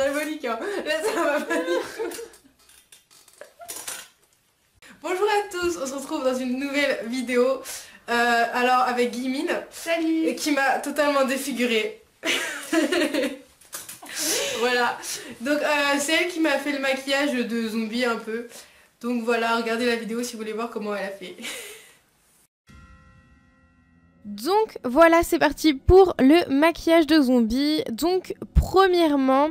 diabolique, hein. Là, ça va pas du tout. Bonjour à tous, on se retrouve dans une nouvelle vidéo. Alors avec Guimine. Salut. Qui m'a totalement défigurée. Voilà. Donc c'est elle qui m'a fait le maquillage de zombie un peu. Donc voilà, regardez la vidéo si vous voulez voir comment elle a fait. Donc voilà, c'est parti pour le maquillage de zombie. Donc premièrement,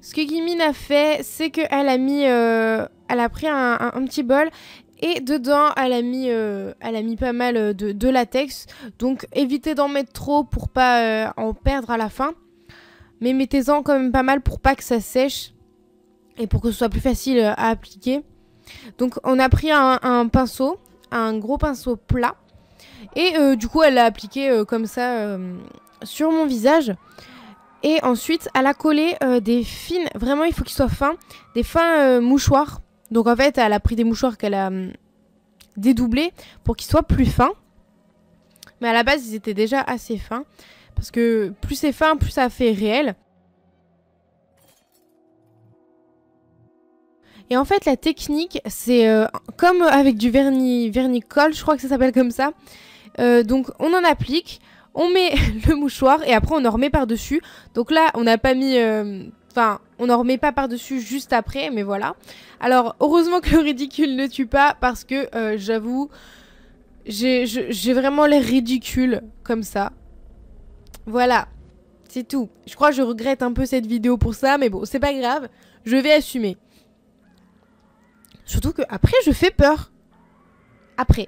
ce que Guimine a fait, c'est qu'elle a mis, elle a pris un petit bol et dedans elle a mis pas mal de latex. Donc évitez d'en mettre trop pour pas en perdre à la fin. Mais mettez-en quand même pas mal pour pas que ça sèche et pour que ce soit plus facile à appliquer. Donc on a pris un pinceau, un gros pinceau plat. Et du coup elle l'a appliqué comme ça sur mon visage. Et ensuite elle a collé des fines, vraiment il faut qu'ils soient fins, des fins mouchoirs. Donc en fait elle a pris des mouchoirs qu'elle a dédoublés pour qu'ils soient plus fins. Mais à la base ils étaient déjà assez fins. Parce que plus c'est fin, plus ça fait réel. Et en fait la technique c'est comme avec du vernis-colle, je crois que ça s'appelle comme ça. Donc on en applique, on met le mouchoir et après on en remet par dessus. Donc là on n'a pas mis, enfin on en remet pas par dessus juste après, mais voilà. Alors heureusement que le ridicule ne tue pas parce que j'avoue j'ai vraiment l'air ridicule comme ça. Voilà, c'est tout. Je crois que je regrette un peu cette vidéo pour ça, mais bon c'est pas grave, je vais assumer. Surtout que après je fais peur. Après.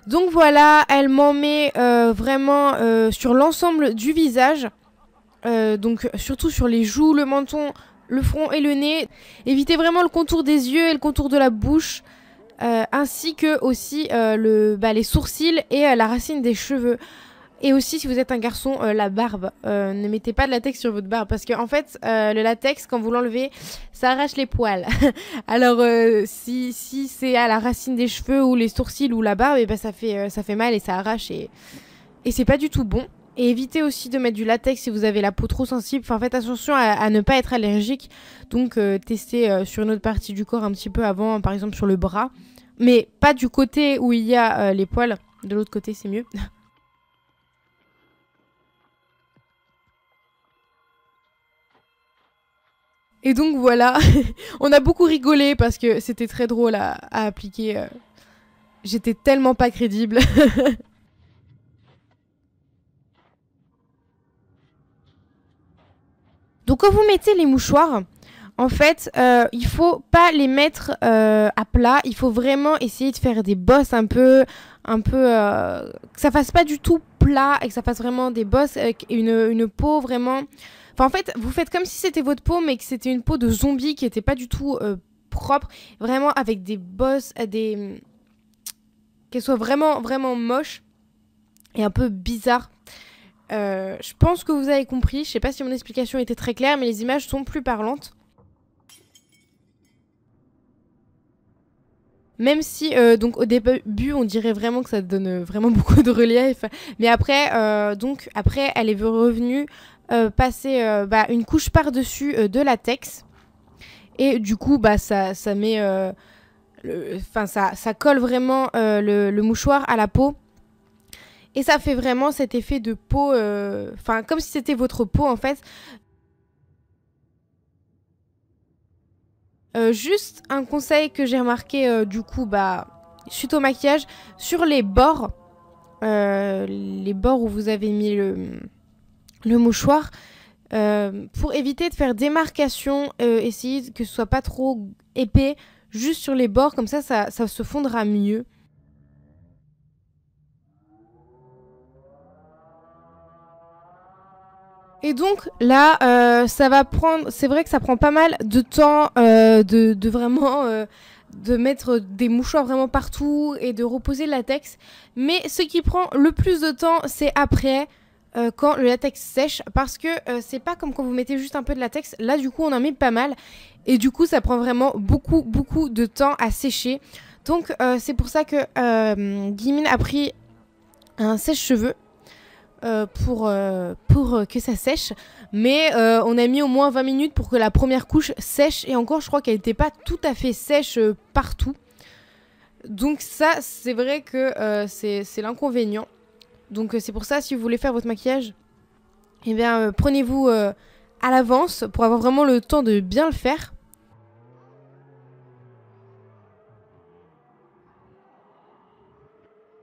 Donc voilà, elle m'en met vraiment sur l'ensemble du visage. Donc surtout sur les joues, le menton, le front et le nez. Évitez vraiment le contour des yeux et le contour de la bouche. Ainsi que aussi les sourcils et la racine des cheveux. Et aussi si vous êtes un garçon, la barbe. Ne mettez pas de latex sur votre barbe. Parce que en fait le latex quand vous l'enlevez ça arrache les poils. Alors si c'est à la racine des cheveux ou les sourcils ou la barbe, et ben ça fait mal et ça arrache et c'est pas du tout bon. Et évitez aussi de mettre du latex si vous avez la peau trop sensible. Enfin faites attention à ne pas être allergique. Donc testez sur une autre partie du corps un petit peu avant, par exemple sur le bras. Mais pas du côté où il y a les poils. De l'autre côté c'est mieux. Et donc voilà, on a beaucoup rigolé parce que c'était très drôle à appliquer. J'étais tellement pas crédible. Donc quand vous mettez les mouchoirs, en fait, il faut pas les mettre à plat. Il faut vraiment essayer de faire des bosses un peu que ça fasse pas du tout plat et que ça fasse vraiment des bosses avec une peau vraiment. Enfin, en fait, vous faites comme si c'était votre peau, mais que c'était une peau de zombie qui était pas du tout propre. Vraiment avec des bosses, qu'elle soit vraiment, vraiment moche et un peu bizarre. Je pense que vous avez compris. Je sais pas si mon explication était très claire, mais les images sont plus parlantes. Même si, donc au début, on dirait vraiment que ça donne vraiment beaucoup de relief. Mais après, après, elle est revenue passer une couche par-dessus de latex. Et du coup, ça met... ça colle vraiment le mouchoir à la peau. Et ça fait vraiment cet effet de peau... comme si c'était votre peau, en fait. Juste un conseil que j'ai remarqué du coup suite au maquillage, sur les bords où vous avez mis le mouchoir, pour éviter de faire démarcation, essayez que ce soit pas trop épais, juste sur les bords, comme ça se fondra mieux. Et donc là, ça va prendre, c'est vrai que ça prend pas mal de temps de vraiment de mettre des mouchoirs vraiment partout et de reposer le latex. Mais ce qui prend le plus de temps, c'est après, quand le latex sèche, parce que c'est pas comme quand vous mettez juste un peu de latex. Là, du coup, on en met pas mal et du coup, ça prend vraiment beaucoup de temps à sécher. Donc, c'est pour ça que Guimine a pris un sèche-cheveux. pour que ça sèche. Mais on a mis au moins 20 minutes pour que la première couche sèche. Et encore, je crois qu'elle n'était pas tout à fait sèche partout. Donc ça, c'est vrai que c'est l'inconvénient. Donc c'est pour ça, si vous voulez faire votre maquillage, eh bien prenez-vous à l'avance pour avoir vraiment le temps de bien le faire.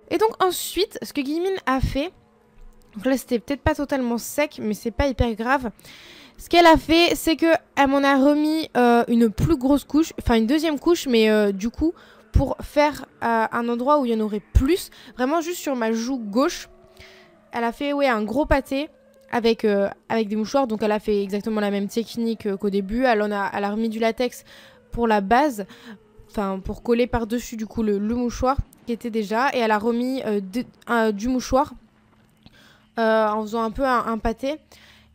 Et donc ensuite, ce que Guillemine a fait, donc là c'était peut-être pas totalement sec, mais c'est pas hyper grave. Ce qu'elle a fait, c'est qu'elle m'en a remis une plus grosse couche, enfin une deuxième couche, mais du coup, pour faire un endroit où il y en aurait plus, vraiment juste sur ma joue gauche. Elle a fait un gros pâté avec des mouchoirs, donc elle a fait exactement la même technique qu'au début. Elle a remis du latex pour la base, enfin pour coller par-dessus du coup le mouchoir qui était déjà, et elle a remis du mouchoir en faisant un peu un pâté.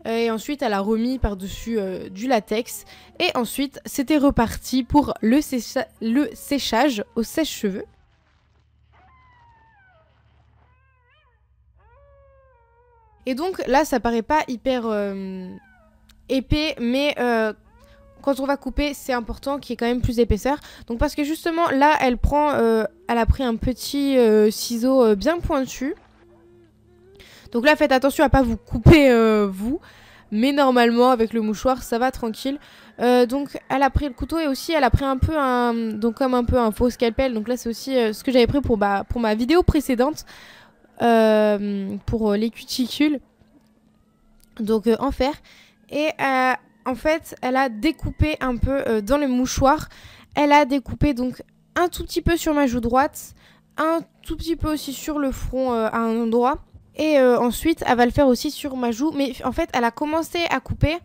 Et ensuite, elle a remis par-dessus du latex. Et ensuite, c'était reparti pour le séchage au sèche-cheveux. Et donc là, ça paraît pas hyper épais, mais quand on va couper, c'est important qu'il y ait quand même plus d'épaisseur. Donc parce que justement, là, elle a pris un petit ciseau bien pointu. Donc là, faites attention à pas vous couper vous. Mais normalement, avec le mouchoir, ça va tranquille. Donc elle a pris le couteau et aussi elle a pris un peu comme un peu un faux scalpel. Donc là, c'est aussi ce que j'avais pris pour ma vidéo précédente. Pour les cuticules. Donc en fer. Et en fait, elle a découpé un peu dans le mouchoir. Elle a découpé donc un tout petit peu sur ma joue droite. Un tout petit peu aussi sur le front à un endroit. Et ensuite, elle va le faire aussi sur ma joue. Mais en fait, elle a commencé à couper.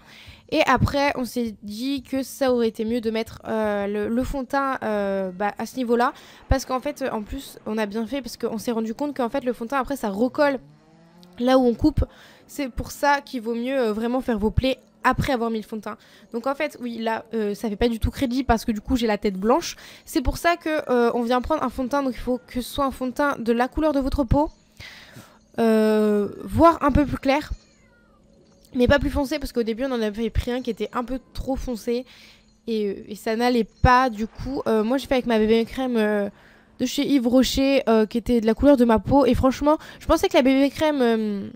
Et après, on s'est dit que ça aurait été mieux de mettre le fond de teint à ce niveau-là. Parce qu'en fait, en plus, on a bien fait. Parce qu'on s'est rendu compte qu'en fait, le fond de teint, après, ça recolle là où on coupe. C'est pour ça qu'il vaut mieux vraiment faire vos plaies après avoir mis le fond de teint. Donc en fait, oui, là, ça fait pas du tout crédit parce que du coup, j'ai la tête blanche. C'est pour ça que on vient prendre un fond de teint. Donc il faut que ce soit un fond de teint de la couleur de votre peau. Voire un peu plus clair, mais pas plus foncé, parce qu'au début on en avait pris un qui était un peu trop foncé et ça n'allait pas. Du coup moi j'ai fait avec ma bébé crème de chez Yves Rocher qui était de la couleur de ma peau, et franchement je pensais que la bébé crème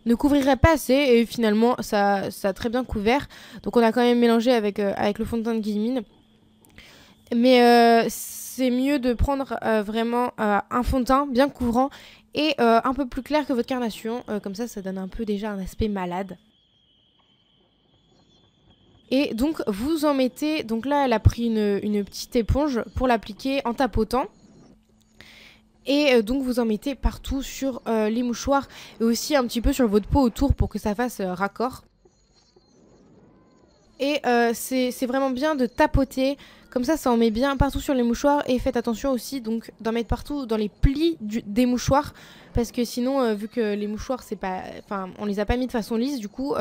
ne couvrirait pas assez, et finalement ça a très bien couvert. Donc on a quand même mélangé avec le fond de teint de Guillemine, mais c'est mieux de prendre vraiment un fond de teint bien couvrant et un peu plus clair que votre carnation. Comme ça donne un peu déjà un aspect malade. Et donc vous en mettez, donc là elle a pris une petite éponge pour l'appliquer en tapotant. Et donc vous en mettez partout sur les mouchoirs et aussi un petit peu sur votre peau autour pour que ça fasse raccord. Et c'est vraiment bien de tapoter, comme ça en met bien partout sur les mouchoirs. Et faites attention aussi donc d'en mettre partout dans les plis des mouchoirs, parce que sinon vu que les mouchoirs on les a pas mis de façon lisse, du coup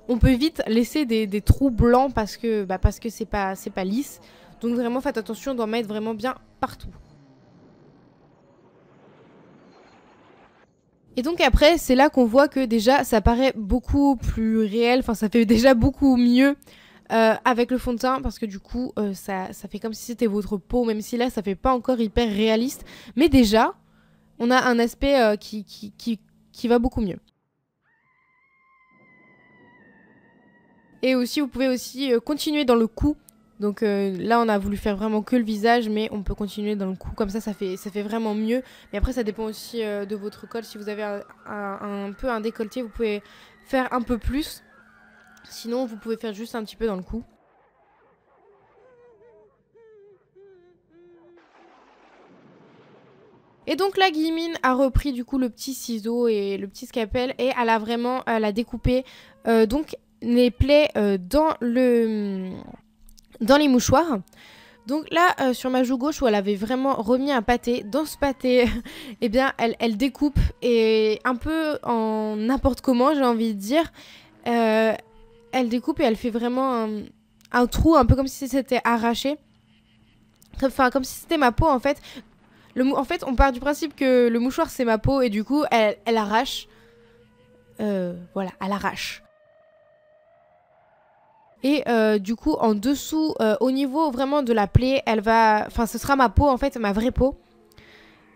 on peut vite laisser des trous blancs parce que c'est pas lisse. Donc vraiment faites attention d'en mettre vraiment bien partout. Et donc après, c'est là qu'on voit que déjà ça paraît beaucoup plus réel, enfin ça fait déjà beaucoup mieux avec le fond de teint, parce que du coup ça fait comme si c'était votre peau, même si là ça fait pas encore hyper réaliste, mais déjà on a un aspect qui va beaucoup mieux. Et aussi vous pouvez aussi continuer dans le cou. Donc là on a voulu faire vraiment que le visage, mais on peut continuer dans le cou, comme ça fait vraiment mieux. Mais après ça dépend aussi de votre col. Si vous avez un peu un décolleté, vous pouvez faire un peu plus. Sinon vous pouvez faire juste un petit peu dans le cou. Et donc là Guillemine a repris du coup le petit ciseau et le petit scalpel, et elle a vraiment découpé donc les plaies dans les mouchoirs. Donc là sur ma joue gauche où elle avait vraiment remis un pâté, dans ce pâté eh bien elle découpe, et un peu en n'importe comment, j'ai envie de dire, elle découpe et elle fait vraiment un trou, un peu comme si c'était arraché, enfin comme si c'était ma peau en fait. En fait, on part du principe que le mouchoir, c'est ma peau, et du coup, elle arrache. Voilà, elle arrache. Et du coup, en dessous, au niveau vraiment de la plaie, enfin, ce sera ma peau, en fait, ma vraie peau.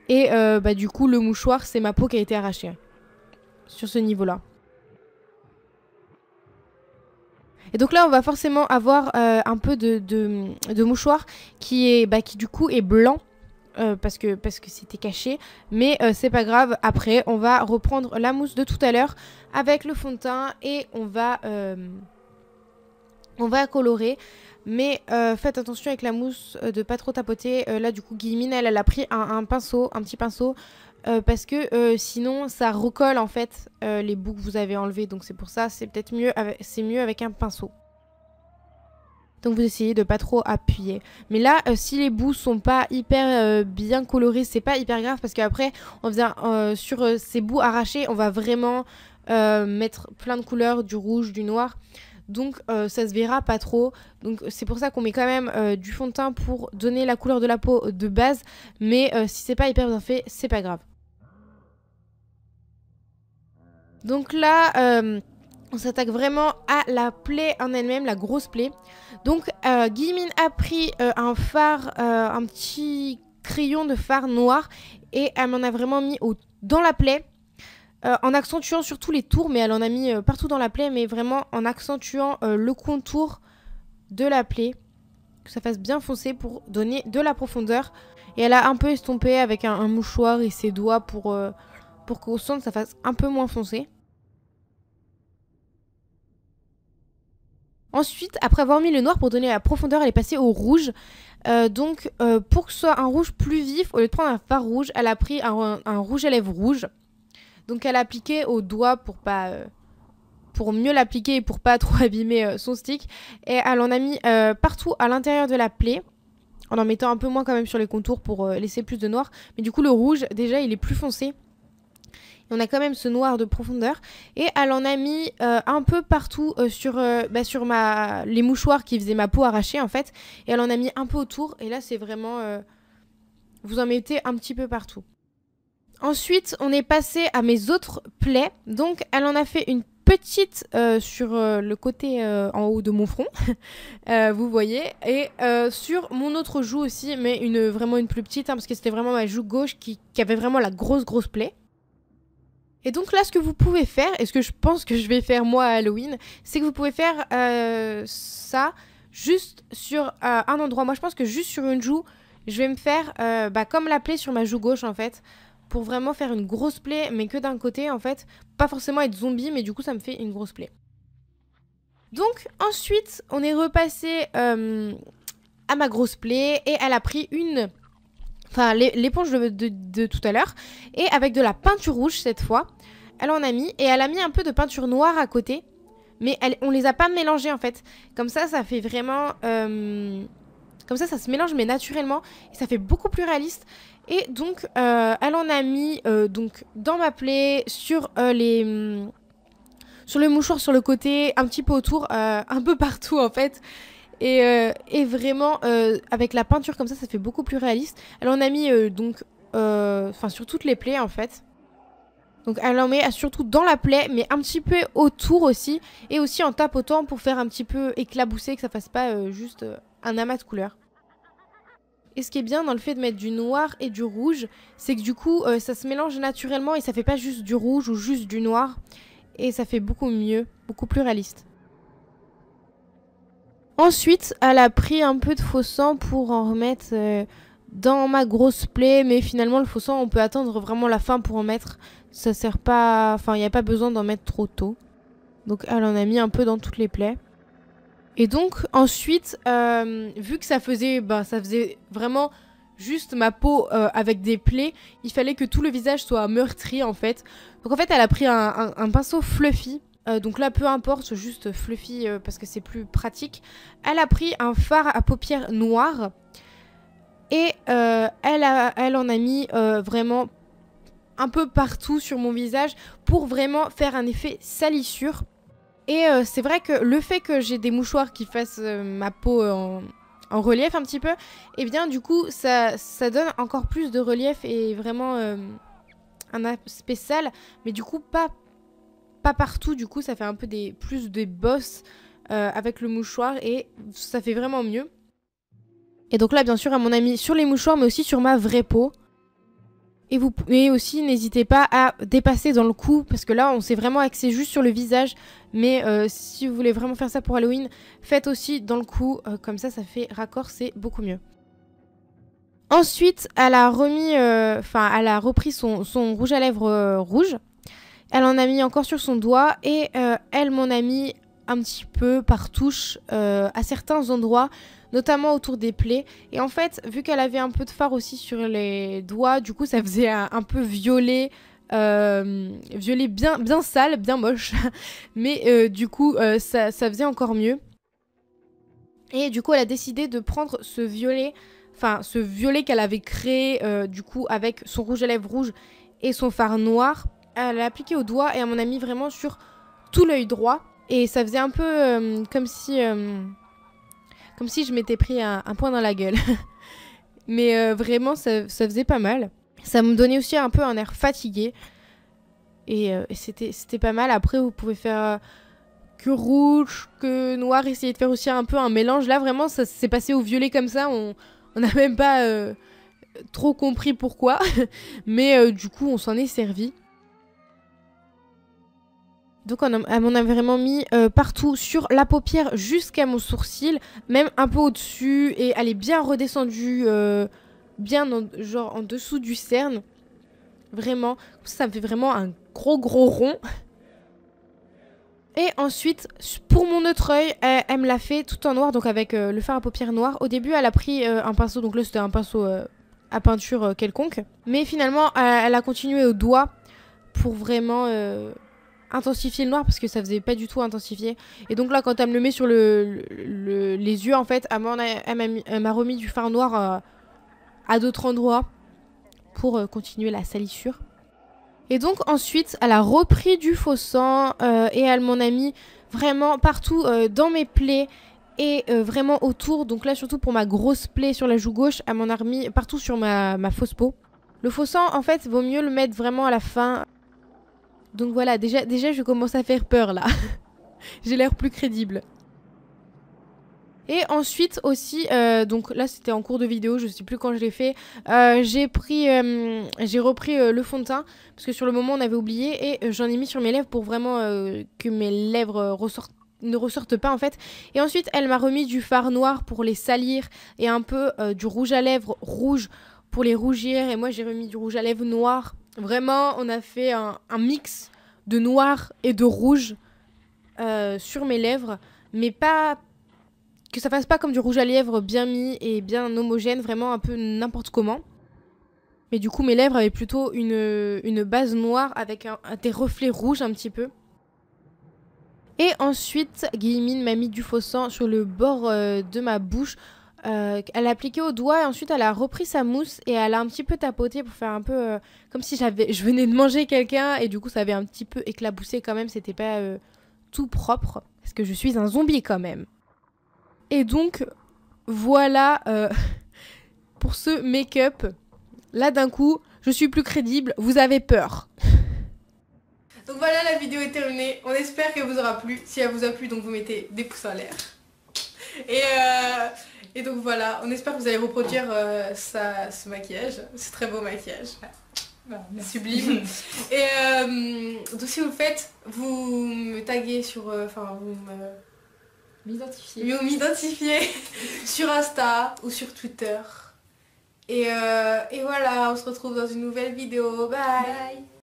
Et du coup, le mouchoir, c'est ma peau qui a été arrachée. Sur ce niveau-là. Et donc là, on va forcément avoir un peu de mouchoir qui du coup est blanc. Parce que c'était caché, mais c'est pas grave. Après, on va reprendre la mousse de tout à l'heure avec le fond de teint et on va colorer. Mais faites attention avec la mousse de pas trop tapoter. Là, du coup, Guillemine, elle a pris un petit pinceau, parce que sinon, ça recolle en fait les bouts que vous avez enlevés. Donc c'est pour ça, c'est peut-être mieux, c'est mieux avec un pinceau. Donc vous essayez de pas trop appuyer. Mais là, si les bouts sont pas hyper bien colorés, c'est pas hyper grave parce qu'après, sur ces bouts arrachés, on va vraiment mettre plein de couleurs, du rouge, du noir. Donc ça se verra pas trop. Donc c'est pour ça qu'on met quand même du fond de teint pour donner la couleur de la peau de base. Mais si c'est pas hyper bien fait, c'est pas grave. Donc là... on s'attaque vraiment à la plaie en elle-même, la grosse plaie. Donc, Guillemine a pris un petit crayon de fard noir et elle m'en a vraiment mis dans la plaie, en accentuant surtout les tours, mais elle en a mis partout dans la plaie, mais vraiment en accentuant le contour de la plaie, que ça fasse bien foncé pour donner de la profondeur. Et elle a un peu estompé avec un mouchoir et ses doigts pour qu'au centre ça fasse un peu moins foncé. Ensuite, après avoir mis le noir pour donner la profondeur, elle est passée au rouge. Donc, pour que ce soit un rouge plus vif, au lieu de prendre un fard rouge, elle a pris un rouge à lèvres rouge. Donc, elle a appliqué au doigt pour mieux l'appliquer et pour pas trop abîmer son stick. Et elle en a mis partout à l'intérieur de la plaie, en mettant un peu moins quand même sur les contours pour laisser plus de noir. Mais du coup, le rouge, déjà, il est plus foncé. On a quand même ce noir de profondeur. Et elle en a mis un peu partout sur les mouchoirs qui faisaient ma peau arrachée en fait. Et elle en a mis un peu autour. Et là c'est vraiment... vous en mettez un petit peu partout. Ensuite on est passé à mes autres plaies. Donc elle en a fait une petite sur le côté en haut de mon front. Vous voyez. Et sur mon autre joue aussi. Mais vraiment une plus petite. Parce que c'était vraiment ma joue gauche qui avait vraiment la grosse plaie. Et donc là, ce que vous pouvez faire, et ce que je pense que je vais faire moi à Halloween, c'est que vous pouvez faire ça juste sur un endroit. Moi, je pense que juste sur une joue, je vais me faire comme la plaie sur ma joue gauche, en fait, pour vraiment faire une grosse plaie, mais que d'un côté, en fait. Pas forcément être zombie, mais du coup, ça me fait une grosse plaie. Donc, ensuite, on est repassé à ma grosse plaie, et elle a pris l'éponge de tout à l'heure, et avec de la peinture rouge cette fois, elle en a mis, et elle a mis un peu de peinture noire à côté, mais on les a pas mélangés en fait. Comme ça, ça fait vraiment... comme ça se mélange mais naturellement, et ça fait beaucoup plus réaliste. Et donc, elle en a mis donc dans ma plaie, sur le mouchoir sur le côté, un petit peu autour, un peu partout en fait. Et vraiment, avec la peinture comme ça fait beaucoup plus réaliste. Elle en a mis sur toutes les plaies en fait. Donc elle en met surtout dans la plaie, mais un petit peu autour aussi. Et aussi en tapotant pour faire un petit peu éclabousser, que ça fasse pas juste un amas de couleurs. Et ce qui est bien dans le fait de mettre du noir et du rouge, c'est que du coup, ça se mélange naturellement et ça fait pas juste du rouge ou juste du noir. Et ça fait beaucoup mieux, beaucoup plus réaliste. Ensuite, elle a pris un peu de faux sang pour en remettre dans ma grosse plaie. Mais finalement, le faux sang, on peut attendre vraiment la fin pour en mettre. Ça sert pas... Enfin, il n'y a pas besoin d'en mettre trop tôt. Donc, elle en a mis un peu dans toutes les plaies. Et donc, ensuite, vu que ça faisait vraiment juste ma peau avec des plaies, il fallait que tout le visage soit meurtri, en fait. Donc, en fait, elle a pris un pinceau fluffy. Donc là, peu importe, juste fluffy parce que c'est plus pratique. Elle a pris un fard à paupières noir. Et elle en a mis vraiment un peu partout sur mon visage pour vraiment faire un effet salissure. Et c'est vrai que le fait que j'ai des mouchoirs qui fassent ma peau en relief un petit peu, et bien du coup ça donne encore plus de relief et vraiment un aspect sale, mais du coup pas partout, du coup ça fait un peu plus des bosses avec le mouchoir et ça fait vraiment mieux. Et donc là bien sûr à mon ami sur les mouchoirs mais aussi sur ma vraie peau. Et aussi n'hésitez pas à dépasser dans le cou parce que là on s'est vraiment axé juste sur le visage, mais si vous voulez vraiment faire ça pour Halloween, faites aussi dans le cou, comme ça fait raccord, c'est beaucoup mieux. Ensuite elle a repris son rouge à lèvres rouge, elle en a mis encore sur son doigt et elle m'en a mis un petit peu par touche à certains endroits, notamment autour des plaies. Et en fait, vu qu'elle avait un peu de fard aussi sur les doigts, du coup ça faisait un peu violet, violet bien sale, bien moche. Mais du coup ça faisait encore mieux. Et du coup elle a décidé de prendre ce violet qu'elle avait créé du coup avec son rouge à lèvres rouge et son fard noir. Elle l'a appliqué au doigt et elle m'en a mis vraiment sur tout l'œil droit. Et ça faisait un peu comme si je m'étais pris un poing dans la gueule. Mais vraiment, ça faisait pas mal. Ça me donnait aussi un peu un air fatigué. Et c'était pas mal. Après, vous pouvez faire que rouge, que noir. Essayer de faire aussi un peu un mélange. Là, vraiment, ça s'est passé au violet comme ça. On n'a même pas trop compris pourquoi. Mais du coup, on s'en est servi. Donc elle m'en a vraiment mis partout sur la paupière jusqu'à mon sourcil, même un peu au-dessus, et elle est bien redescendue, bien en dessous du cerne. Vraiment, ça me fait vraiment un gros rond. Et ensuite, pour mon autre œil, elle me l'a fait tout en noir, donc avec le fard à paupières noir. Au début, elle a pris un pinceau, donc là c'était un pinceau à peinture quelconque. Mais finalement, elle a continué au doigt pour vraiment intensifier le noir parce que ça faisait pas du tout intensifier. Et donc là quand elle me le met sur les yeux en fait, elle m'a remis du fard noir à d'autres endroits pour continuer la salissure. Et donc ensuite elle a repris du faux sang et elle m'en a mis vraiment partout dans mes plaies et vraiment autour. Donc là surtout pour ma grosse plaie sur la joue gauche, elle m'en a remis partout sur ma fausse peau. Le faux sang en fait vaut mieux le mettre vraiment à la fin. Donc voilà, déjà je commence à faire peur là. J'ai l'air plus crédible. Et ensuite aussi, donc là c'était en cours de vidéo, je sais plus quand je l'ai fait. J'ai repris le fond de teint parce que sur le moment on avait oublié et j'en ai mis sur mes lèvres pour vraiment que mes lèvres ne ressortent pas en fait. Et ensuite elle m'a remis du fard noir pour les salir et un peu du rouge à lèvres rouge pour les rougir. Et moi j'ai remis du rouge à lèvres noir. Vraiment, on a fait un mix de noir et de rouge sur mes lèvres, mais pas que ça fasse pas comme du rouge à lèvres bien mis et bien homogène, vraiment un peu n'importe comment. Mais du coup, mes lèvres avaient plutôt une base noire avec des reflets rouges un petit peu. Et ensuite, Guillemine m'a mis du faux sang sur le bord de ma bouche. Elle l'a appliqué au doigt et ensuite elle a repris sa mousse et elle a un petit peu tapoté pour faire un peu comme si je venais de manger quelqu'un et du coup ça avait un petit peu éclaboussé quand même, c'était pas tout propre parce que je suis un zombie quand même. Et donc voilà pour ce make-up. Là d'un coup je suis plus crédible, vous avez peur. Donc voilà, la vidéo est terminée, on espère qu'elle vous aura plu. Si elle vous a plu, donc vous mettez des pouces en l'air. Et donc voilà, on espère que vous allez reproduire ce maquillage, ce très beau maquillage. Voilà, sublime. Et donc si vous le faites, vous me taguez sur... vous m'identifiez sur Insta ou sur Twitter. Et voilà, on se retrouve dans une nouvelle vidéo. Bye.